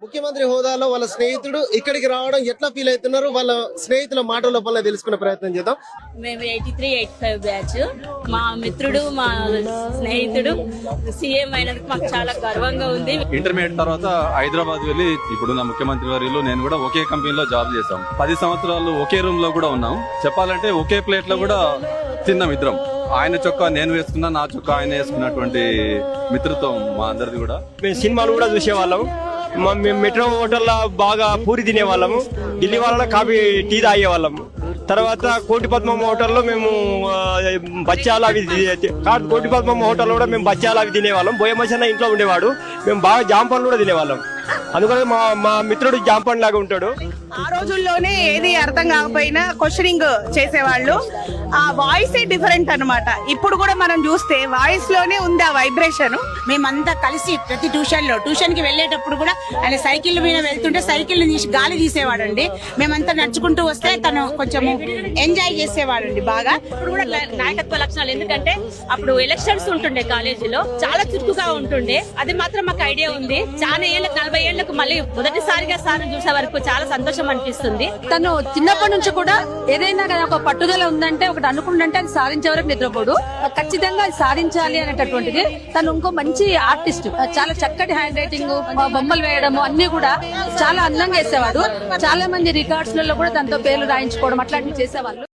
ముఖ్యమంత్రి హోదాలో వాళ్ళ స్నేహితుడు ఇక్కడికి రావడం ఎట్లా ఫీల్ అవుతున్నారు, వాళ్ళ స్నేహితుల మాటల లోపల తెలుసుకునే ప్రయత్నం చేద్దాం. మేము 83-85 బ్యాచ్. మా మిత్రుడు, మా స్నేహితుడు సీఎం అయినందుకు మాకు చాలా గర్వంగా ఉంది. ఇంటర్మీడియట్ తర్వాత హైదరాబాద్ వెళ్లి ఇప్పుడున్న ముఖ్యమంత్రి వర్యులు నేను కూడా ఒకే కంపెనీలో జాబ్ చేశాం. 10 సంవత్సరాలు ఒకే రూమ్ లో కూడా ఉన్నాం. చెప్పాలంటే ఒకే ప్లేట్ లో కూడా తిన్నాం ఇద్దరం. ఆయన చొక్కా నేను వేసుకున్నా, నా చొక్కా ఆయన వేసుకున్నటువంటి మిత్రత్వం మా అందరిది కూడా. మేము సినిమాలు కూడా చూసేవాళ్ళం. మేము మెట్రో హోటల్లో బాగా పూరి తినేవాళ్ళము. ఢిల్లీ వాళ్ళ కాఫీ టీ తాగేవాళ్ళము. తర్వాత కోటి పద్మం హోటల్లో మేము బచ్చాలు అవి కోటి పద్మం హోటల్లో కూడా మేము బచ్చాలు అవి తినేవాళ్ళం. బోయమచ్చన్న ఇంట్లో ఉండేవాడు. మేము బాగా జాంపన్లు కూడా తినేవాళ్ళం. అందుకని మా మిత్రుడు జాంపన్ లాగా ఉంటాడు. ఆ రోజుల్లోనే ఏది అర్థం కాకపోయినా క్వశ్చనింగ్ చేసేవాళ్ళు. ఆ వాయిస్ డిఫరెంట్ అన్నమాట. ఇప్పుడు కూడా మనం చూస్తే వాయిస్ లోనే ఉంది ఆ వైబ్రేషన్. మేమంతా కలిసి ప్రతి ట్యూషన్ కి వెళ్లేటప్పుడు కూడా ఆయన సైకిల్ మీద వెళ్తుంటే సైకిల్ తీసి గాలి తీసేవాడండి. మేమంతా నడుచుకుంటూ వస్తే తను కొంచెం ఎంజాయ్ చేసేవాడండి బాగా. ఇప్పుడు కూడా నాయకత్వ లక్షణాలు, ఎందుకంటే అప్పుడు ఎలక్షన్స్ ఉంటుండే కాలేజీలో, చాలా చురుకుగా ఉంటుండే. అది మాత్రం మాకు ఐడియా ఉంది. చాలా ఏళ్ళకి 40 ఏళ్లకు మళ్ళీ మొదటిసారిగా సార్ చూసే వరకు చాలా సంతోషం అనిపిస్తుంది. తను చిన్నప్పటి నుంచి కూడా ఏదైనా ఒక పట్టుదల ఉందంటే, ఒకటి అనుకుంటే అది సాధించే వరకు నిద్రపోడు. ఖచ్చితంగా అది సాధించాలి అనేటటువంటిది. తను ఇంకో మంచి ఆర్టిస్ట్. చాలా చక్కటి హ్యాండ్ రైటింగ్, బొమ్మలు వేయడము అన్ని కూడా చాలా అందంగా వేసేవాడు. చాలా మంది రికార్డ్స్ లలో కూడా తనతో పేర్లు రాయించుకోవడం అట్లాంటివి చేసేవాళ్ళు.